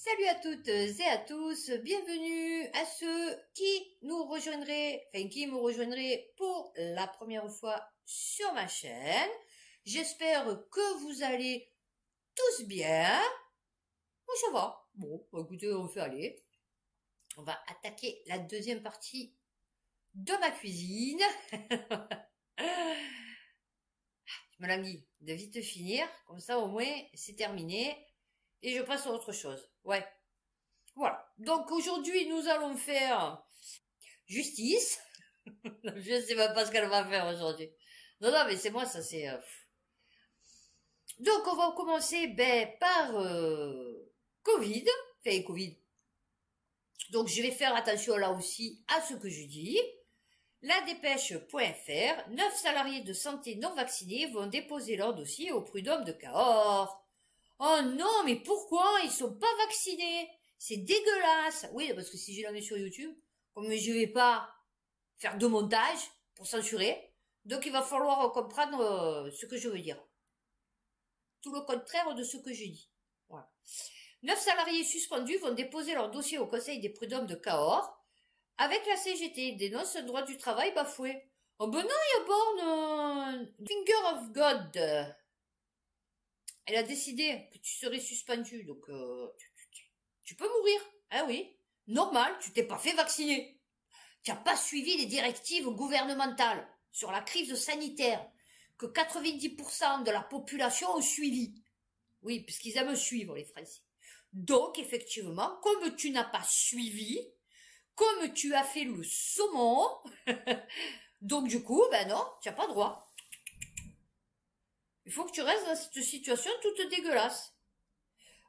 Salut à toutes et à tous, bienvenue à ceux qui nous rejoindraient pour la première fois sur ma chaîne. J'espère que vous allez tous bien. Moi ça va. Bon, écoutez, on fait aller. On va attaquer la deuxième partie de ma cuisine. Je me languis de vite finir, comme ça au moins c'est terminé et je passe à autre chose. Ouais. Voilà. Donc aujourd'hui, nous allons faire justice. Je ne sais même pas ce qu'elle va faire aujourd'hui. Non, non, mais c'est moi, ça c'est... Donc on va commencer par Covid. Enfin, Covid. Donc je vais faire attention là aussi à ce que je dis. La dépêche.fr, 9 salariés de santé non vaccinés vont déposer leur dossier au prud'homme de Cahors. Oh non, mais pourquoi ils sont pas vaccinés? C'est dégueulasse. Oui, parce que si je la mets sur YouTube, comme je vais pas faire de montage pour censurer, donc il va falloir comprendre ce que je veux dire. Tout le contraire de ce que je dis. Voilà. 9 salariés suspendus vont déposer leur dossier au Conseil des prud'hommes de Cahors avec la CGT, dénonce un droit du travail bafoué. Oh ben non, il y a borne Finger of God. Elle a décidé que tu serais suspendu, donc tu peux mourir. Ah oui, normal, tu t'es pas fait vacciner. Tu n'as pas suivi les directives gouvernementales sur la crise sanitaire que 90% de la population ont suivi. Oui, parce qu'ils aiment suivre, les Français. Donc, effectivement, comme tu n'as pas suivi, comme tu as fait le saumon, donc du coup, ben non, tu n'as pas droit. Il faut que tu restes dans cette situation toute dégueulasse.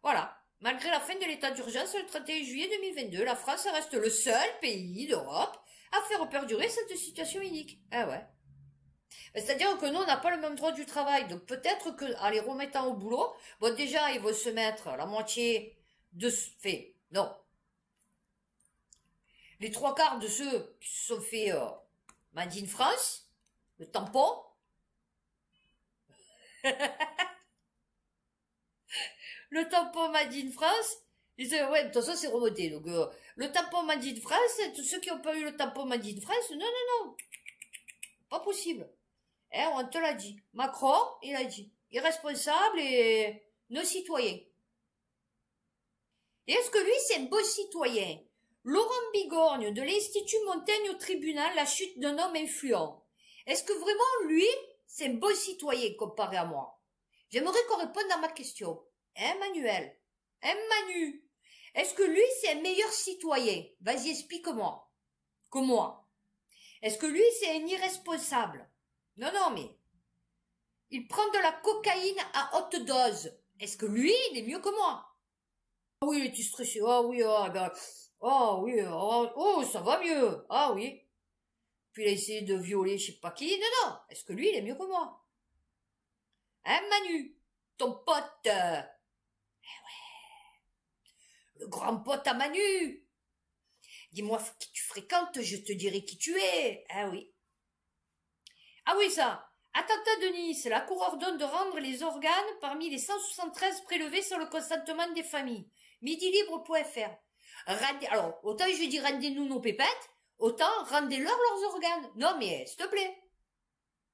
Voilà. Malgré la fin de l'état d'urgence le 31 juillet 2022, la France reste le seul pays d'Europe à faire perdurer cette situation unique. Ah ouais. C'est-à-dire que nous, on n'a pas le même droit du travail. Donc peut-être que, en les remettant au boulot, bon déjà, ils vont se mettre la moitié de ce fait. Non. Les trois quarts de ceux qui se sont fait Made in France, le tampon. Le tampon Made in France, ils disaient, ouais, de toute façon, c'est remonté. Donc, le tampon Made in France, tous ceux qui n'ont pas eu le tampon Made in France, non, non, non. Pas possible. Hein, on te l'a dit. Macron, il a dit. Irresponsable et non citoyen. Et est-ce que lui, c'est un beau citoyen? Laurent Bigorgne, de l'Institut Montaigne au tribunal, la chute d'un homme influent. Est-ce que vraiment, lui, c'est un beau citoyen comparé à moi? J'aimerais qu'on réponde à ma question. Hein, Manuel? Hein, Manu? Est-ce que lui, c'est un meilleur citoyen? Vas-y, explique-moi. Que moi. Est-ce que lui, c'est un irresponsable? Non, non, mais... il prend de la cocaïne à haute dose. Est-ce que lui, il est mieux que moi? Ah oui, il est stressé. Ah oui, oh oui, oh, ça va mieux. Ah oui. Puis il a essayé de violer je sais pas qui. Non, non. Est-ce que lui, il est mieux que moi? Hein, Manu? Ton pote? Le grand pote à Manu. Dis-moi qui tu fréquentes, je te dirai qui tu es. Ah oui. Ah oui, ça. Attentat de Nice. La Cour ordonne de rendre les organes parmi les 173 prélevés sur le consentement des familles. Midilibre.fr. Alors, autant je dis rendez-nous nos pépettes, autant rendez-leur leurs organes. Non mais, s'il te plaît.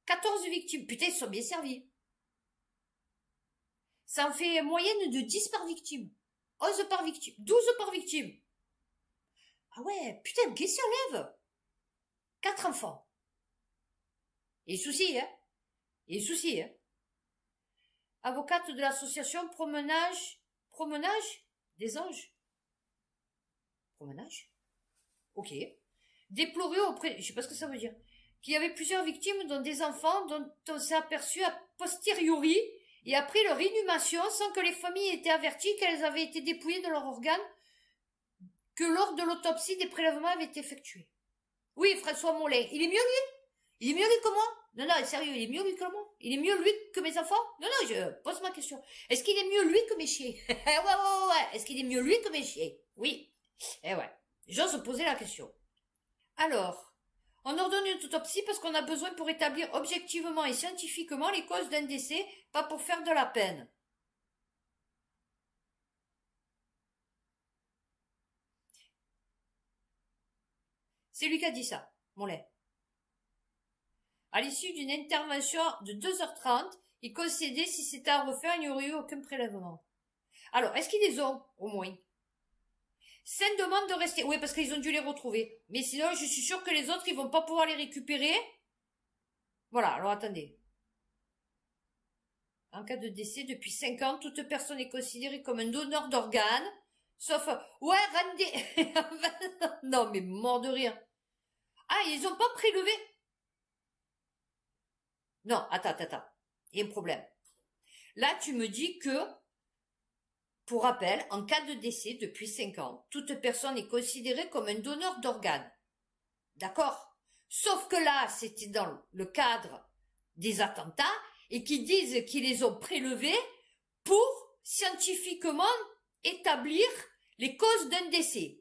14 victimes. Putain, ils sont bien servis. Ça en fait une moyenne de 10 par victime. 11 par victime. 12 par victime. Ah ouais, putain, qui s'y enlève? 4 enfants. Et souci, hein? Et souci, hein? Avocate de l'association Promenage des Anges. Promenage? Ok. Déploré auprès, je sais pas ce que ça veut dire, qu'il y avait plusieurs victimes, dont des enfants, dont on s'est aperçu a posteriori et après leur inhumation sans que les familles aient été averties qu'elles avaient été dépouillées de leurs organes, que lors de l'autopsie, des prélèvements avaient été effectués. Oui, François Molin, il est mieux lui? Il est mieux lui que moi? Non, non, sérieux, il est mieux lui que moi? Il est mieux lui que mes enfants? Non, non, je pose ma question. Est-ce qu'il est mieux lui que mes chiens? Ouais. Est-ce qu'il est mieux lui que mes chiens? Oui. Eh ouais. J'ose poser la question. Alors, on ordonne une autopsie parce qu'on a besoin pour établir objectivement et scientifiquement les causes d'un décès, pas pour faire de la peine. C'est lui qui a dit ça, mon lait. À l'issue d'une intervention de 2h30, il concédait si c'était à refaire, il n'y aurait eu aucun prélèvement. Alors, est-ce qu'ils les ont, au moins? Saine demande de rester. Oui, parce qu'ils ont dû les retrouver. Mais sinon, je suis sûre que les autres, ils vont pas pouvoir les récupérer. Voilà, alors attendez. En cas de décès, depuis 5 ans, toute personne est considérée comme un donneur d'organes, sauf... Ouais, rendez... Non, mais mort de rire. Ah, ils ont pas prélevé? Non, attends. Il y a un problème. Là, tu me dis que, pour rappel, en cas de décès depuis 5 ans, toute personne est considérée comme un donneur d'organes. D'accord? Sauf que là, c'était dans le cadre des attentats et qui disent qu'ils les ont prélevés pour scientifiquement établir les causes d'un décès.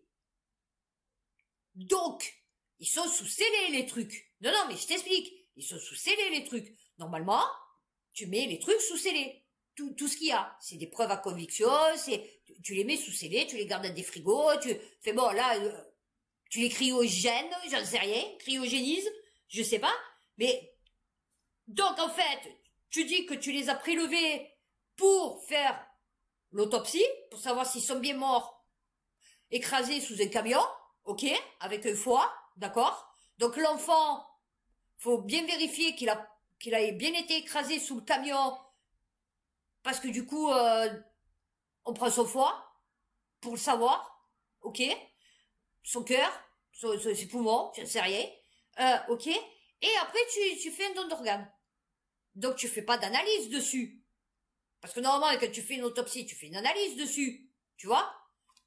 Donc, ils sont sous scellés les trucs. Non, mais je t'explique. Ils sont sous scellés les trucs. Normalement, tu mets les trucs sous scellés. Tout ce qu'il y a. C'est des preuves à conviction, tu les mets sous scellés, tu les gardes dans des frigos, tu fais bon, là, tu les cryogènes, j'en sais rien, cryogénises, je sais pas. Mais, donc, en fait, tu dis que tu les as prélevés pour faire l'autopsie, pour savoir s'ils sont bien morts, écrasés sous un camion, ok, avec un foie, d'accord? Donc, l'enfant, faut bien vérifier qu'il a bien été écrasé sous le camion, parce que du coup, on prend son foie, pour le savoir, ok? Son cœur, ses poumons, je ne sais rien, ok? Et après, tu fais un don d'organes. Donc, tu fais pas d'analyse dessus. Parce que normalement, quand tu fais une autopsie, tu fais une analyse dessus, tu vois?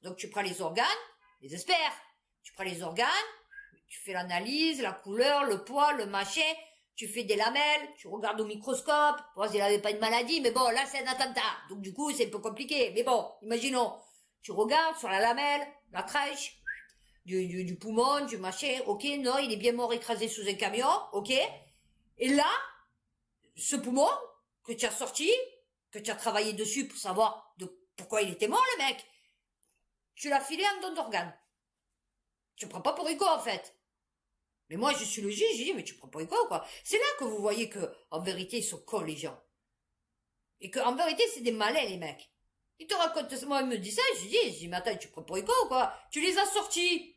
Donc, tu prends les organes, les experts, tu prends les organes, tu fais l'analyse, la couleur, le poids, le machin, tu fais des lamelles, tu regardes au microscope, pour voir s'il n'avait pas une maladie, mais bon, là, c'est un attentat. Donc, du coup, c'est un peu compliqué. Mais bon, imaginons, tu regardes sur la lamelle, la trèche, du poumon, du machin, ok, non, il est bien mort écrasé sous un camion, ok. Et là, ce poumon, que tu as sorti, que tu as travaillé dessus pour savoir pourquoi il était mort, le mec, tu l'as filé en don d'organes. Tu me prends pas pour Rico, en fait. Mais moi, je suis le juge, je dis, mais tu prends pour Rico, quoi. C'est là que vous voyez que, en vérité, ils sont cons, les gens. Et que, en vérité, c'est des malins, les mecs. Ils te racontent, moi, ils me disent ça, je dis, mais attends, tu prends pour Rico, quoi. Tu les as sortis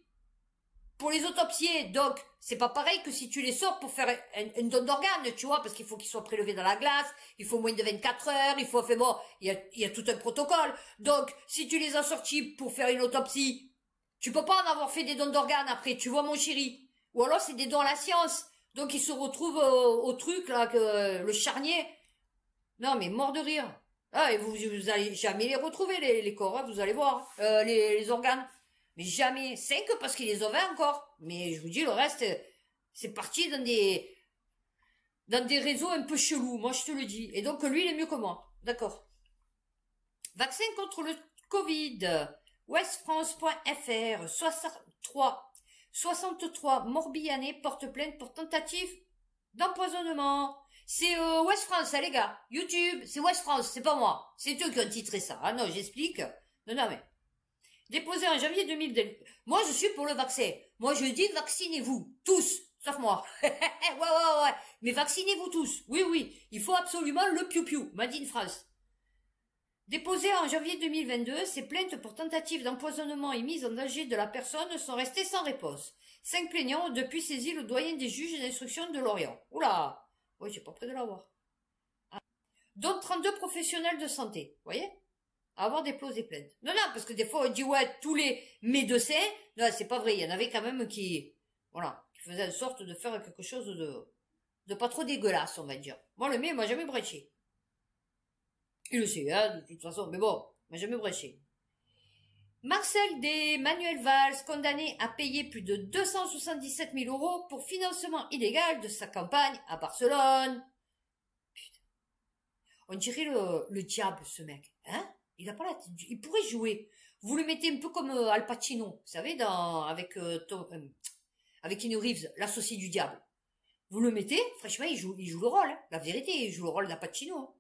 pour les autopsier, donc, c'est pas pareil que si tu les sors pour faire un don d'organes, tu vois, parce qu'il faut qu'ils soient prélevés dans la glace, il faut moins de 24 heures, il faut, bon, il y a tout un protocole. Donc, si tu les as sortis pour faire une autopsie, tu peux pas en avoir fait des dons d'organes après, tu vois, mon chéri. Ou alors, c'est des dons à la science. Donc, ils se retrouvent au truc, là, que le charnier. Non, mais mort de rire. Ah, et vous allez jamais les retrouver, les corps, hein, vous allez voir, les organes. Mais jamais. 5 parce qu'il les avait encore. Mais je vous dis, le reste, c'est parti dans des réseaux un peu chelous. Moi, je te le dis. Et donc, lui, il est mieux que moi. D'accord. Vaccin contre le Covid. Westfrance.fr. 63 Morbihanais portent plainte pour tentative d'empoisonnement. C'est West France, hein, les gars. YouTube, c'est West France, c'est pas moi. C'est eux qui ont titré ça. Ah non, j'explique. Non, mais... Déposé en janvier 2002. Moi, je suis pour le vaccin. Moi, je dis vaccinez-vous. Tous. Sauf moi. Ouais. Mais vaccinez-vous tous. Oui. Il faut absolument le piou-piou. Made in France. Déposé en janvier 2022, ces plaintes pour tentative d'empoisonnement et mise en danger de la personne sont restées sans réponse. 5 plaignants ont depuis saisi le doyen des juges d'instruction de Lorient. Oula. Oui, j'ai pas près de l'avoir. Ah. Dont 32 professionnels de santé. Vous voyez? À avoir déposé plainte. Non, parce que des fois, on dit, ouais, tous les médecins, non, c'est pas vrai, il y en avait quand même qui faisaient en sorte de faire quelque chose de pas trop dégueulasse, on va dire. Moi, le mien, il m'a jamais bréché. Il le sait, hein, de toute façon, mais bon, il m'a jamais bréché. Marcel D. Manuel Valls, condamné à payer plus de 277 000 € pour financement illégal de sa campagne à Barcelone. Putain. On dirait le diable, ce mec, hein? Il a pas la tête, il pourrait jouer. Vous le mettez un peu comme Al Pacino, vous savez, avec Keanu Reeves, l'associé du diable. Vous le mettez, franchement, il joue le rôle, hein. La vérité, il joue le rôle d'Al Pacino.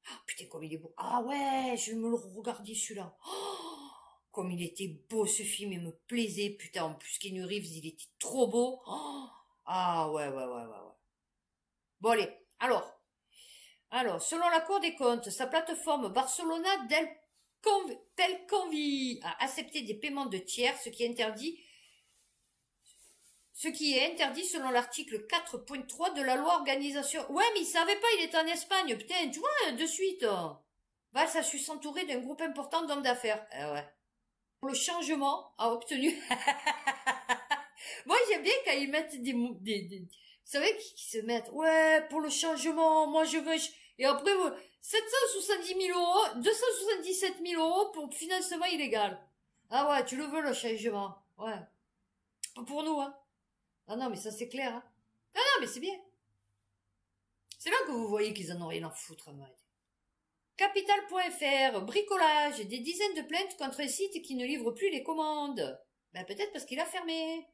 Oh, putain, comme il est beau. Ah ouais, je vais me le regarder celui-là. Oh, comme il était beau ce film, il me plaisait. Putain, en plus Keanu Reeves, il était trop beau. Oh, ah ouais, ouais, ouais, ouais, ouais. Bon allez, alors, selon la Cour des comptes, sa plateforme Barcelona Del Convi a accepté des paiements de tiers, ce qui est interdit selon l'article 4.3 de la loi organisation. Ouais, mais il savait pas, il est en Espagne, putain, tu vois, de suite. Valls a su s'entourer d'un groupe important d'hommes d'affaires. Ouais. Le changement a obtenu. Moi, j'aime bien quand ils mettent vous savez, qui se mettent, ouais, pour le changement, moi je veux, et après, 770 000 euros, 277 000 euros pour financement illégal. Ah ouais, tu le veux, le changement. Ouais. Pas pour nous, hein. Ah non, mais ça c'est clair, hein. Non, non, mais c'est bien. C'est là que vous voyez qu'ils en ont rien à foutre, moi. Capital.fr, bricolage, des dizaines de plaintes contre un site qui ne livre plus les commandes. Ben peut-être parce qu'il a fermé.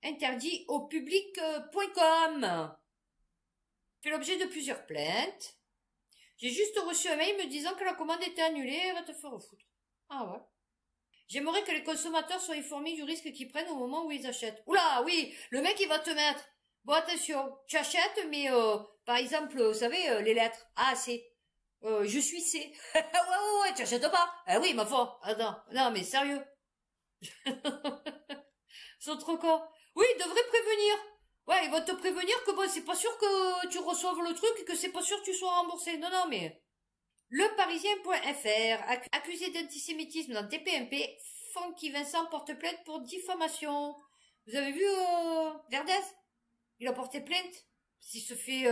Interdit au public.com. Fait l'objet de plusieurs plaintes. J'ai juste reçu un mail me disant que la commande était annulée, va te faire foutre. Ah ouais. J'aimerais que les consommateurs soient informés du risque qu'ils prennent au moment où ils achètent. Oula, oui, le mec il va te mettre. Bon attention, tu achètes, mais par exemple, vous savez, les lettres A, C. Je suis C. ouais, tu achètes pas. Ah oui, ma foi. Attends, non mais sérieux. Ils sont trop cons. Oui, ils devraient prévenir. Ouais, ils vont te prévenir que bon, c'est pas sûr que tu reçoives le truc et que c'est pas sûr que tu sois remboursé. Non, non, mais... Leparisien.fr, accusé d'antisémitisme dans TPMP, Francky Vincent porte plainte pour diffamation. Vous avez vu Verdez? Il a porté plainte. S'il se fait...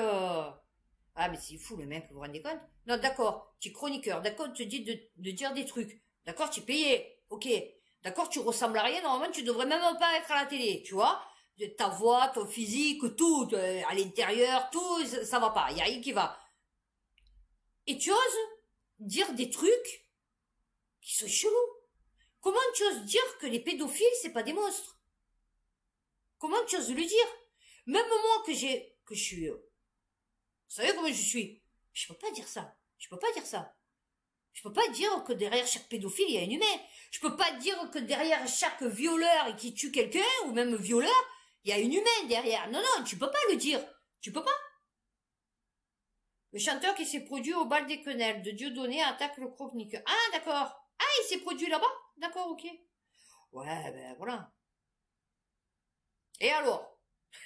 Ah, mais c'est fou le mec, vous vous rendez compte? Non, d'accord, tu es chroniqueur, d'accord, tu te dis de dire des trucs. D'accord, tu es payé, ok. D'accord, tu ressembles à rien, normalement tu devrais même pas être à la télé, tu vois? Ta voix, ton physique, tout, à l'intérieur, tout, ça va pas, y a rien qui va. Et tu oses dire des trucs qui sont chelous. Comment tu oses dire que les pédophiles, c'est pas des monstres? Comment tu oses le dire? Même moi que je suis, vous savez comment je suis? Je peux pas dire ça. Je peux pas dire ça. Je peux pas dire que derrière chaque pédophile, il y a un humain. Je peux pas dire que derrière chaque violeur qui tue quelqu'un, ou même violeur, il y a une humaine derrière. Non, non, tu peux pas le dire. Tu peux pas. Le chanteur qui s'est produit au bal des quenelles de Dieudonné attaque le chroniqueur. Ah, d'accord. Ah, il s'est produit là-bas? D'accord, ok. Ouais, ben voilà. Et alors?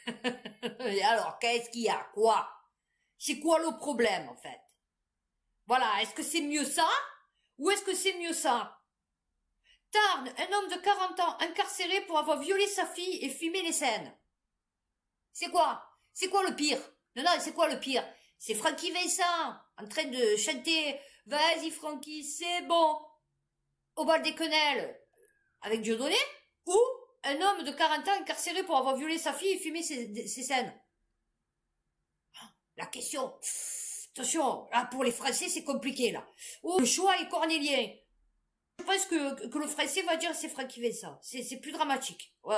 Et alors, qu'est-ce qu'il y a? Quoi? C'est quoi le problème, en fait? Voilà, est-ce que c'est mieux ça? Ou est-ce que c'est mieux ça? Tarn, un homme de 40 ans incarcéré pour avoir violé sa fille et filmé les scènes. C'est quoi? C'est quoi le pire? Non, non, c'est quoi le pire? C'est Francky Vincent en train de chanter « Vas-y Francky, c'est bon !» au bal des quenelles avec Dieudonné, ou un homme de 40 ans incarcéré pour avoir violé sa fille et filmé ses scènes. La question, attention, là pour les Français c'est compliqué là. Oh, le choix est cornélien. Je pense que le Français va dire c'est Francky Vincent. C'est plus dramatique. Ouais.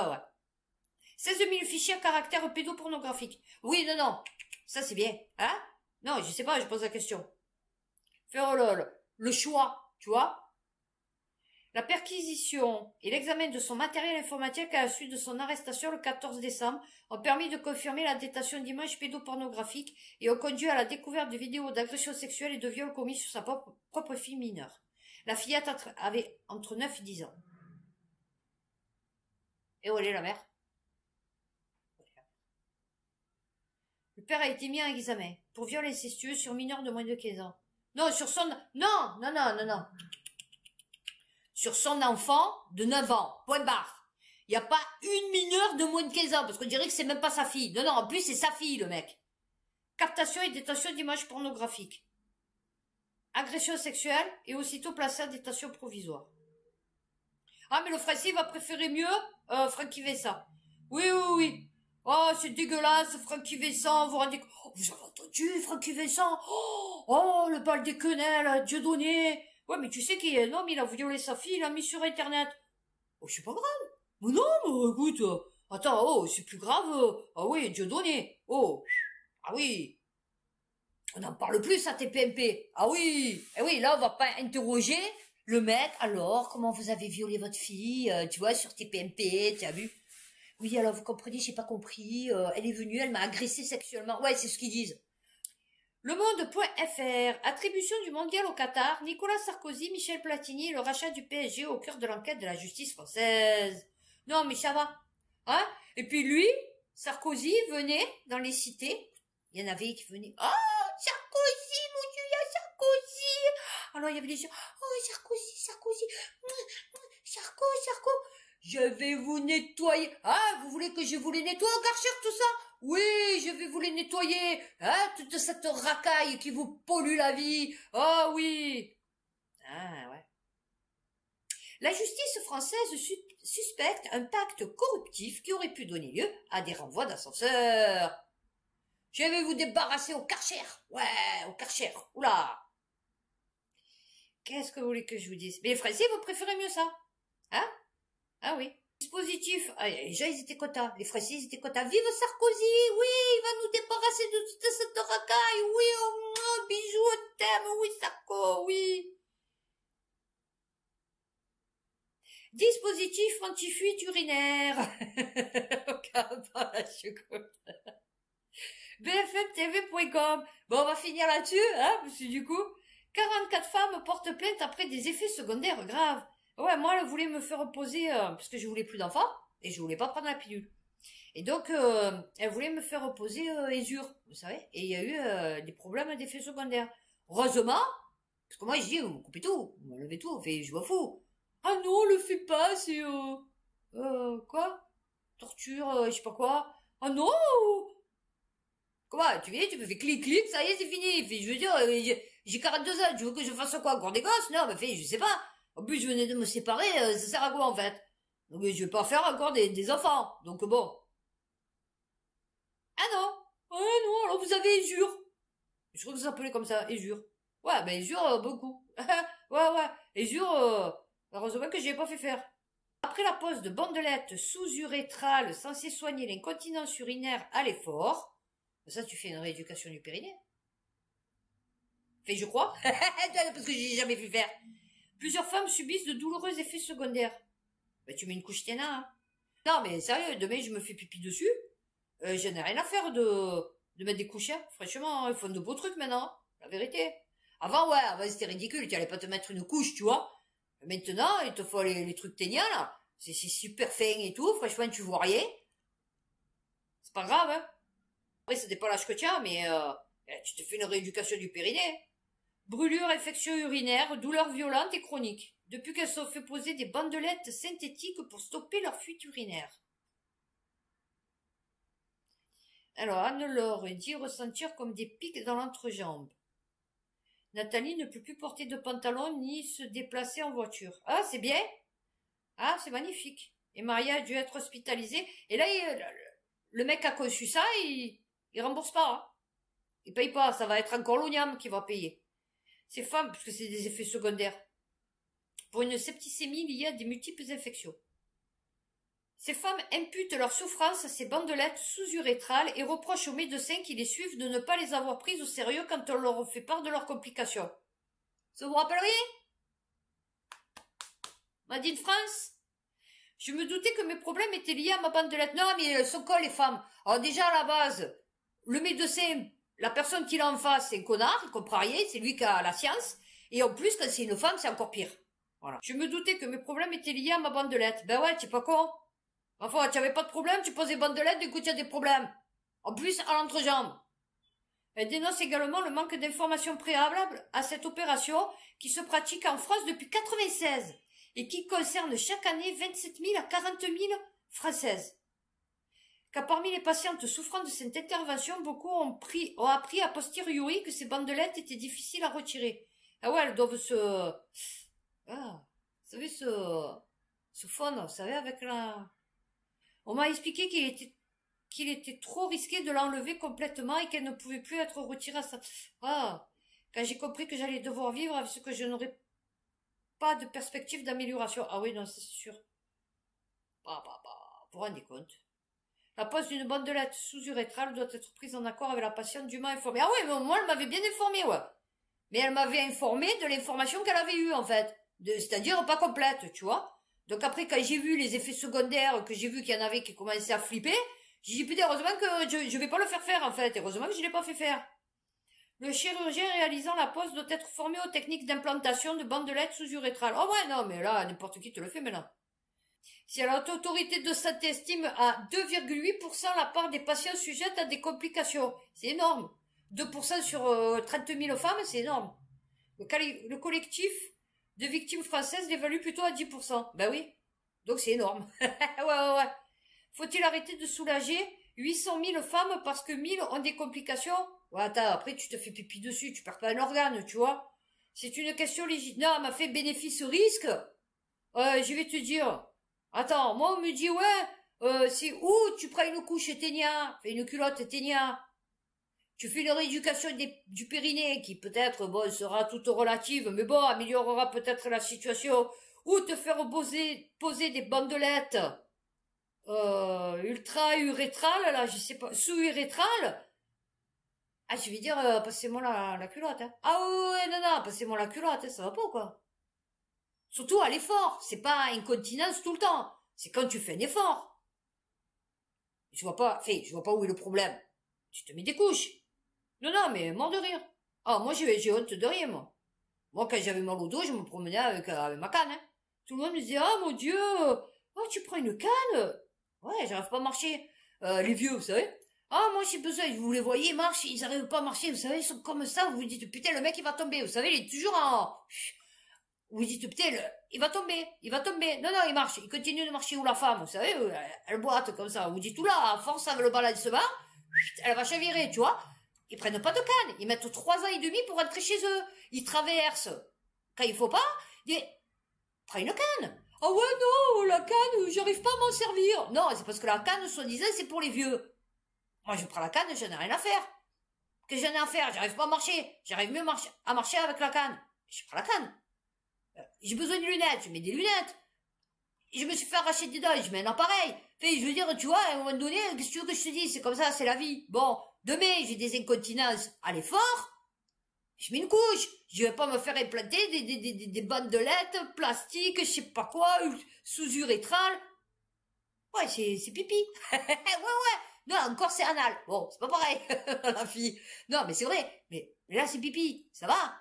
16 000 fichiers à caractère pédopornographique. Oui, non, ça c'est bien. Hein? Non, je sais pas, je pose la question. Faire le choix, tu vois? La perquisition et l'examen de son matériel informatique à la suite de son arrestation le 14 décembre ont permis de confirmer la détention d'images pédopornographiques et ont conduit à la découverte de vidéos d'agressions sexuelles et de viols commis sur sa propre fille mineure. La fillette avait entre 9 et 10 ans. Et où elle est la mère? Le père a été mis en examen pour viol incestueux sur mineur de moins de 15 ans. Non, sur son... Non. Sur son enfant de 9 ans. Point barre. Il n'y a pas une mineure de moins de 15 ans, parce qu'on dirait que c'est même pas sa fille. Non, en plus c'est sa fille, le mec. Captation et détention d'images pornographiques. Agression sexuelle et aussitôt placé en détention provisoire. Ah, mais le Français va préférer mieux Francky Vincent. Oui. Oh, c'est dégueulasse, Francky Vincent, vous rendez... Oh, vous avez entendu, Francky Vincent? Oh, le bal des quenelles, Dieudonné. Ouais, mais tu sais qu'il y a un homme, il a violé sa fille, il l'a mis sur Internet. Oh, c'est pas grave. Mais non, mais écoute, attends, oh, c'est plus grave. Ah oui, Dieudonné. Oh, ah oui. On n'en parle plus à TPMP. Ah oui. Eh oui, là, on va pas interroger Le mec, alors, comment vous avez violé votre fille, tu vois, sur TPMP, tu as vu? Oui, alors vous comprenez, j'ai pas compris, elle est venue, elle m'a agressé sexuellement. Ouais, c'est ce qu'ils disent. Le Monde.fr, attribution du mondial au Qatar, Nicolas Sarkozy, Michel Platini et le rachat du PSG au cœur de l'enquête de la justice française. Non, mais ça va. Hein? Et puis lui, Sarkozy venait dans les cités. Il y en avait qui venaient. Oh, Sarkozy, mon Dieu, il y a Sarkozy. Alors il y avait des gens. Oh, Sarkozy, Sarkozy. Sarko. Je vais vous nettoyer. Ah, vous voulez que je vous les nettoie au Karcher, tout ça? Oui, je vais vous les nettoyer. Hein, toute cette racaille qui vous pollue la vie. Ah oui. Ah ouais. La justice française suspecte un pacte corruptif qui aurait pu donner lieu à des renvois d'ascenseurs. Je vais vous débarrasser au Karcher. Ouais, au Karcher. Oula. Qu'est-ce que vous voulez que je vous dise? Mais les Français, vous préférez mieux ça? Hein? Ah oui. Dispositif. Ah, déjà, ils étaient contents. Les Français, ils étaient contents. Vive Sarkozy! Oui, il va nous débarrasser de toute cette racaille. Oui, oh, bisous, on t'aime. Oui, Sarko, oui. Dispositif anti-fuite urinaire. BFMTV.com. Bon, on va finir là-dessus, hein, parce que du coup, 44 femmes portent plainte après des effets secondaires graves. Ouais, moi, elle voulait me faire reposer, parce que je voulais plus d'enfants, et je voulais pas prendre la pilule. Et donc, elle voulait me faire reposer Esure, vous savez. Et il y a eu des problèmes d'effets secondaires. Heureusement, parce que moi, je dis, vous me coupez tout, vous me levez tout, fait, je m'en fous. Ah non, le fais pas, c'est, quoi? Torture, je sais pas quoi. Ah non! Comment? Tu viens, tu me fais clic, ça y est, c'est fini. Fait, je veux dire, j'ai 42 ans, tu veux que je fasse quoi? Encore des gosses? Non, mais fait, je sais pas. En plus, je venais de me séparer, ça sert à quoi, en fait? Donc, je vais pas faire encore des enfants. Donc, bon. Ah non! Ouais, non, alors vous avez Esure. Je crois que ça s'appelait comme ça, Esure. Ouais, ben Esure, beaucoup. Ouais. Esure, heureusement que j'y ai pas fait faire. Après la pose de bandelettes sous-urétrales censées soigner l'incontinence urinaire à l'effort, ça tu fais une rééducation du périnée. Fait, je crois. Parce que j'ai jamais vu faire. Plusieurs femmes subissent de douloureux effets secondaires. Ben, tu mets une couche Tiana, hein. Non, mais sérieux, demain je me fais pipi dessus. Je n'ai rien à faire de mettre des couches, hein. Franchement, ils font de beaux trucs maintenant, la vérité. Avant, c'était ridicule, tu allais pas te mettre une couche, tu vois. Maintenant, il te faut les trucs Ténia, là. C'est super fin et tout, franchement, tu vois rien. C'est pas grave, hein. Après, ça dépend l'âge que tu as, mais tu te fais une rééducation du périnée. Brûlure, infection urinaire, douleurs violentes et chroniques. Depuis qu'elles se sont fait poser des bandelettes synthétiques pour stopper leur fuite urinaire. Alors, Anne-Laure dit ressentir comme des pics dans l'entrejambe. Nathalie ne peut plus porter de pantalon ni se déplacer en voiture. Ah, c'est bien. Ah, c'est magnifique. Et Maria a dû être hospitalisée. Et là, le mec a conçu ça, il rembourse pas. Hein. Il paye pas. Ça va être encore l'ONIAM qui va payer. Ces femmes, parce que c'est des effets secondaires. Pour une septicémie liée à des multiples infections. Ces femmes imputent leur souffrance à ces bandelettes sous-urétrales et reprochent aux médecins qui les suivent de ne pas les avoir prises au sérieux quand on leur fait part de leurs complications. Ça vous rappelle rien? Madine France? Je me doutais que mes problèmes étaient liés à ma bandelette. Non, mais elles sont cons, les femmes. Alors déjà, à la base, le médecin, la personne qui l'a en face, c'est un connard, il comprend rien, c'est lui qui a la science. Et en plus, quand c'est une femme, c'est encore pire. Voilà. Je me doutais que mes problèmes étaient liés à ma bandelette. Ben ouais, t'es pas con. Enfin, tu avais pas de problème, tu poses des bandelettes, du coup tu as des problèmes. En plus, à l'entrejambe. Elle dénonce également le manque d'informations préalables à cette opération qui se pratique en France depuis 96 et qui concerne chaque année 27 000 à 40 000 Françaises. Car parmi les patientes souffrant de cette intervention, beaucoup ont appris a posteriori que ces bandelettes étaient difficiles à retirer. Ah ouais, elles doivent se... Ah, vous savez, se fondre, vous savez, avec la... On m'a expliqué qu'il était trop risqué de l'enlever complètement et qu'elle ne pouvait plus être retirée à sa... Ah, quand j'ai compris que j'allais devoir vivre avec ce que je n'aurais pas de perspective d'amélioration. Ah oui, non, c'est sûr. Vous vous rendez compte. La pose d'une bandelette sous-urétrale doit être prise en accord avec la patiente dûment informée. Ah oui, mais moi, elle m'avait bien informée, ouais. Mais elle m'avait informé de l'information qu'elle avait eue, en fait. C'est-à-dire pas complète, tu vois. Donc après, quand j'ai vu les effets secondaires, que j'ai vu qu'il y en avait qui commençaient à flipper, j'ai dit, putain, heureusement que je vais pas le faire faire, en fait. Heureusement que je l'ai pas fait faire. Le chirurgien réalisant la pose doit être formé aux techniques d'implantation de bandelettes sous-urétrales. Oh ouais, non, mais là, n'importe qui te le fait maintenant. Si l'autorité de santé estime à 2,8% la part des patients sujettes à des complications, c'est énorme. 2% sur 30 000 femmes, c'est énorme. Le collectif de victimes françaises l'évalue plutôt à 10%. Ben oui. Donc c'est énorme. ouais. Faut-il arrêter de soulager 800 000 femmes parce que 1000 ont des complications? Ouais, attends, après tu te fais pipi dessus, tu perds pas un organe, tu vois. C'est une question légitime. Non, elle m'a fait bénéfice-risque. Je vais te dire. Attends, moi on me dit, ouais, c'est où tu prends une couche ténia, fais une culotte ténia. Tu fais une rééducation du périnée qui peut-être, bon, sera toute relative, mais bon, améliorera peut-être la situation. Ou te faire poser des bandelettes ultra-urétrales, là, je sais pas, sous-urétrales. Ah, je vais dire, passez-moi la culotte, hein. Ah ouais, non, passez-moi la culotte, hein, ça va pas, quoi. Surtout à l'effort, c'est pas incontinence tout le temps, c'est quand tu fais un effort. Je vois pas où est le problème. Tu te mets des couches. Non, mais mort de rire. Ah, moi j'ai honte de rien, moi. Moi, quand j'avais mal au dos, je me promenais avec ma canne, hein. Tout le monde me disait, ah mon Dieu, oh, tu prends une canne? Ouais, j'arrive pas à marcher. Les vieux, vous savez. Ah, moi j'ai besoin, vous les voyez, ils marchent, ils arrivent pas à marcher, vous savez, ils sont comme ça, vous vous dites, putain, le mec il va tomber, vous savez, il est toujours en... Vous vous dites, putain, il va tomber. Non, il marche, il continue de marcher, ou la femme, vous savez, elle boite comme ça, vous dites, oula, à force avec le balancement, elle va chavirer, tu vois. Ils prennent pas de canne, ils mettent 3 ans et demi pour rentrer chez eux. Ils traversent. Quand il faut pas, ils disent, prends une canne. Ah ouais, non, la canne, j'arrive pas à m'en servir. Non, c'est parce que la canne, soi-disant, c'est pour les vieux. Moi, je prends la canne, j'en ai rien à faire. Qu'est-ce que j'en ai à faire? J'arrive pas à marcher. J'arrive mieux à marcher avec la canne. Je prends la canne. J'ai besoin de lunettes, je mets des lunettes. Je me suis fait arracher des dents, je mets un appareil. Fait, je veux dire, tu vois, à un moment donné, qu'est-ce que tu veux que je te dise? C'est comme ça, c'est la vie. Bon, demain, j'ai des incontinences à l'effort. Je mets une couche. Je vais pas me faire implanter des bandelettes, plastiques, je sais pas quoi, sous-urétrales. Ouais, c'est pipi. ouais. Non, encore c'est anal. Bon, c'est pas pareil, la fille. Non, mais c'est vrai. Mais là, c'est pipi. Ça va?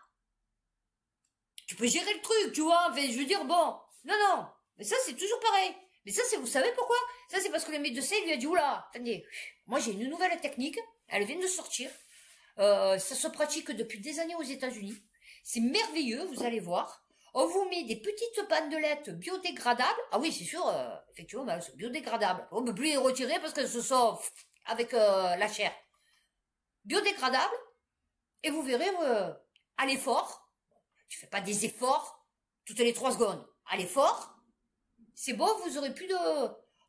Tu peux gérer le truc, tu vois. Enfin, je veux dire, bon. Non. Mais ça, c'est toujours pareil. Mais ça, vous savez pourquoi? Ça, c'est parce que le médecin lui a dit, oula, attendez, moi j'ai une nouvelle technique. Elle vient de sortir. Ça se pratique depuis des années aux États-Unis. C'est merveilleux, vous allez voir. On vous met des petites bandelettes biodégradables. Ah oui, c'est sûr, effectivement, elles sont biodégradables. On ne peut plus les retirer parce qu'elles se sont avec la chair. Biodégradables. Et vous verrez, à l'effort, tu fais pas des efforts toutes les 3 secondes. À l'effort, c'est bon, vous aurez plus de...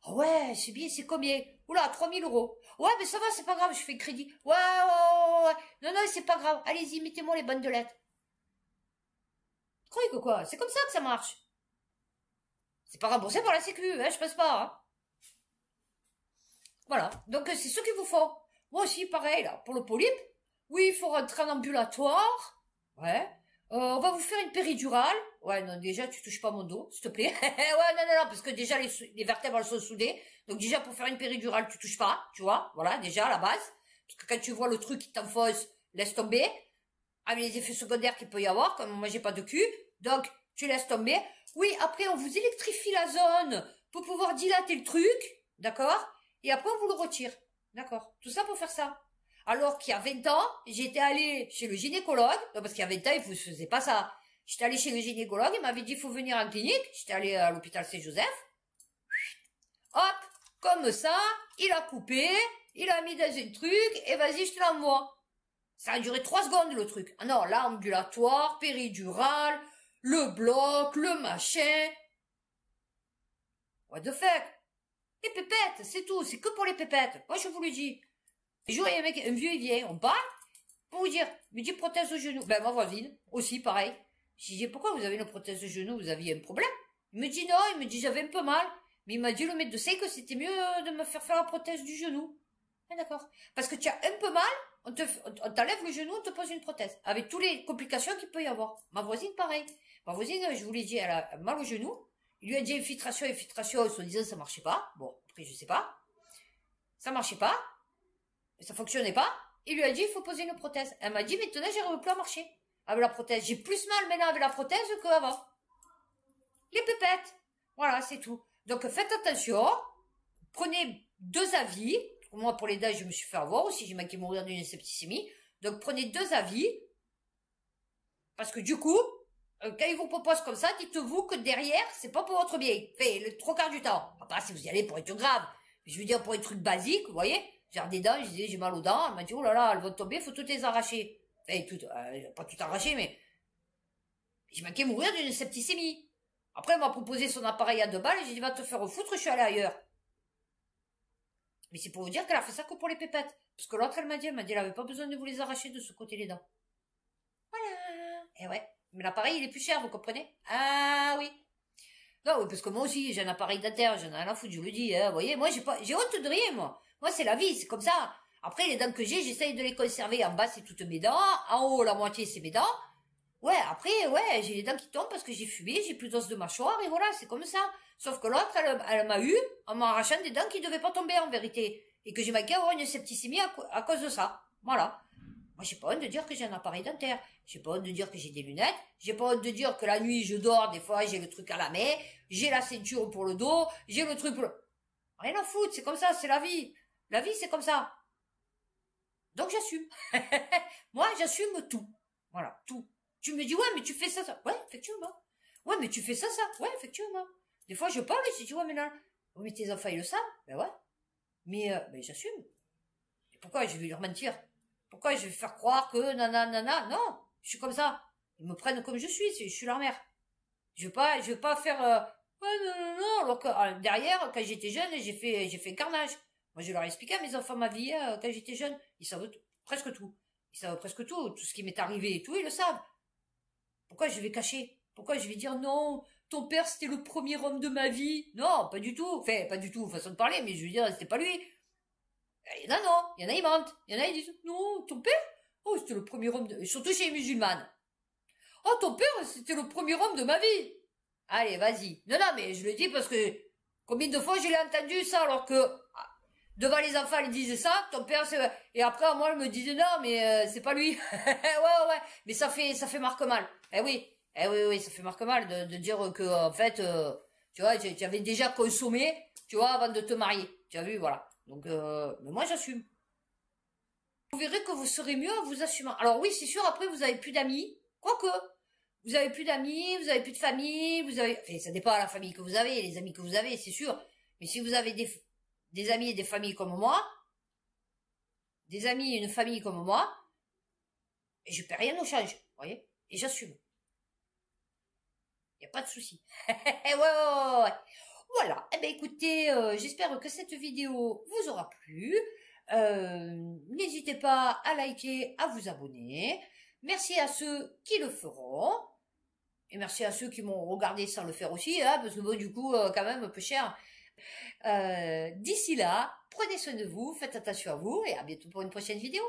Oh ouais, c'est bien, c'est combien? Oula, 3 000 €. Ouais, mais ça va, c'est pas grave, je fais crédit. Ouais. Non, c'est pas grave. Allez-y, mettez-moi les bandelettes. Croyez que quoi? C'est comme ça que ça marche. C'est pas remboursé par la sécu, hein, je passe pas, hein. Voilà. Donc, c'est ce qu'il vous faut. Moi aussi, pareil, là, pour le polype. Oui, il faut rentrer en ambulatoire. Ouais. On va vous faire une péridurale. Ouais, non, déjà, tu touches pas mon dos, s'il te plaît. Ouais, non, parce que déjà, les vertèbres, elles sont soudées. Donc, déjà, pour faire une péridurale, tu touches pas, tu vois. Voilà, déjà, à la base. Parce que quand tu vois le truc qui t'enfonce, laisse tomber. Avec les effets secondaires qu'il peut y avoir, comme moi, j'ai pas de cul. Donc, tu laisses tomber. Oui, après, on vous électrifie la zone pour pouvoir dilater le truc. D'accord? Et après, on vous le retire. D'accord? Tout ça pour faire ça. Alors qu'il y a 20 ans, j'étais allée chez le gynécologue, non, parce qu'il y a 20 ans, il ne faisait pas ça. J'étais allée chez le gynécologue, il m'avait dit, il faut venir en clinique. J'étais allée à l'hôpital Saint-Joseph. Hop, comme ça, il a coupé, il a mis dans un truc, et vas-y, je te l'envoie. Ça a duré 3 secondes, le truc. Ah non, là, ambulatoire, péridurale, le bloc, le machin. What the fuck? Les pépettes, c'est tout, c'est que pour les pépettes. Moi, je vous le dis. Un jour, il y a un vieux, il vient, on parle, pour vous dire, il me dit prothèse de genou. Ben, ma voisine, aussi, pareil. Je dis, pourquoi vous avez une prothèse de genou? Vous aviez un problème? Il me dit non, il me dit, j'avais un peu mal. Mais il m'a dit, le médecin, que c'était mieux de me faire la prothèse du genou. Ah, d'accord. Parce que tu as un peu mal, on t'enlève le genou, on te pose une prothèse. Avec toutes les complications qu'il peut y avoir. Ma voisine, pareil. Ma voisine, je vous l'ai dit, elle a mal au genou. Il lui a dit infiltration, se disant ça marchait pas. Bon, après, je sais pas. Ça marchait pas. Ça fonctionnait pas. Il lui a dit, il faut poser une prothèse. Elle m'a dit, maintenant, j'arrive plus à marcher avec la prothèse. J'ai plus mal maintenant avec la prothèse qu'avant. Les pépettes. Voilà, c'est tout. Donc, faites attention. Prenez 2 avis. Moi, pour les dents, je me suis fait avoir aussi. J'ai manqué mourir d'une septicémie. Donc, prenez 2 avis. Parce que du coup, quand ils vous proposent comme ça, dites-vous que derrière, c'est pas pour votre bien. Fait, le 3/4 du temps. Pas si vous y allez pour être grave. Je veux dire, pour un truc basique, vous voyez. J'ai des dents, je disais, j'ai mal aux dents. Elle m'a dit, oh là là, elles vont tomber, faut toutes les arracher. Fait, pas tout arracher, mais j'ai manqué mourir d'une septicémie. Après, elle m'a proposé son appareil à 2 balles et j'ai dit, va te faire foutre, je suis allée ailleurs. Mais c'est pour vous dire qu'elle a fait ça que pour les pépettes. Parce que l'autre, elle m'a dit, elle avait pas besoin de vous les arracher de ce côté les dents. Voilà. Et ouais. Mais l'appareil, il est plus cher, vous comprenez? Ah oui. Non, oui, parce que moi aussi, j'ai un appareil dentaire, j'en ai rien à foutre, je vous le dis, hein. Vous voyez, moi, j'ai honte de rien, moi. Moi, c'est la vie, c'est comme ça. Après, les dents que j'ai, j'essaye de les conserver. En bas, c'est toutes mes dents. En haut, la moitié, c'est mes dents. Ouais, après, ouais, j'ai les dents qui tombent parce que j'ai fumé, j'ai plus d'os de mâchoire, et voilà, c'est comme ça. Sauf que l'autre, elle m'a eu en m'arrachant des dents qui devaient pas tomber, en vérité. Et que j'ai manqué avoir une septicémie à cause de ça. Voilà. Moi, j'ai pas honte de dire que j'ai un appareil dentaire. J'ai pas honte de dire que j'ai des lunettes. J'ai pas honte de dire que la nuit, je dors, des fois, j'ai le truc à la main. J'ai la ceinture pour le dos. J'ai le truc pour le... Rien à foutre, c'est comme ça, c'est la vie. La vie, c'est comme ça. Donc, j'assume. Moi, j'assume tout. Voilà, tout. Tu me dis, ouais, mais tu fais ça, ça. Ouais, effectivement. Ouais, mais tu fais ça, ça. Ouais, effectivement. Des fois, je parle et je dis, ouais, mais là, ouais, mais tes enfants, ils le savent. Ben ouais. Mais j'assume. Et pourquoi je vais leur mentir? Pourquoi je vais faire croire que nanana? Non, je suis comme ça. Ils me prennent comme je suis leur mère. Je veux pas faire ouais, non, alors que derrière, quand j'étais jeune, j'ai fait carnage. Moi, je leur ai expliqué à mes enfants ma vie quand j'étais jeune. Ils savent presque tout. Ils savent presque tout ce qui m'est arrivé et tout, ils le savent. Pourquoi je vais cacher? Pourquoi je vais dire non, ton père c'était le premier homme de ma vie? Non, pas du tout. Enfin, pas du tout, façon de parler, mais je veux dire, c'était pas lui. Il y en a non, il y en a ils mentent. Il y en a ils disent non, ton père? Oh, c'était le premier homme de... Surtout chez les musulmanes. Oh, ton père, c'était le premier homme de ma vie. Allez, vas-y. Non, non, mais je le dis parce que combien de fois je l'ai entendu ça alors que devant les enfants ils disaient ça, ton père c'est... Et après moi je me disais non mais c'est pas lui. Ouais. Mais ça fait marque mal. Eh oui, ça fait marque mal de dire que en fait tu vois, tu avais déjà consommé, tu vois, avant de te marier. Tu as vu, voilà. Donc mais moi j'assume. Vous verrez que vous serez mieux en vous assumant. Alors oui, c'est sûr, après vous avez plus d'amis. Quoique, vous avez plus d'amis, vous avez plus de famille, vous avez... Enfin, ça dépend de la famille que vous avez, les amis que vous avez, c'est sûr. Mais si vous avez des amis et des familles comme moi, des amis et une famille comme moi, et je perds rien au change, vous voyez? Et j'assume. Il n'y a pas de souci. Ouais. Voilà. Eh ben écoutez, j'espère que cette vidéo vous aura plu. N'hésitez pas à liker, à vous abonner. Merci à ceux qui le feront. Et merci à ceux qui m'ont regardé sans le faire aussi, hein, parce que bon, du coup, quand même, un peu cher. D'ici là, prenez soin de vous, faites attention à vous, et à bientôt pour une prochaine vidéo.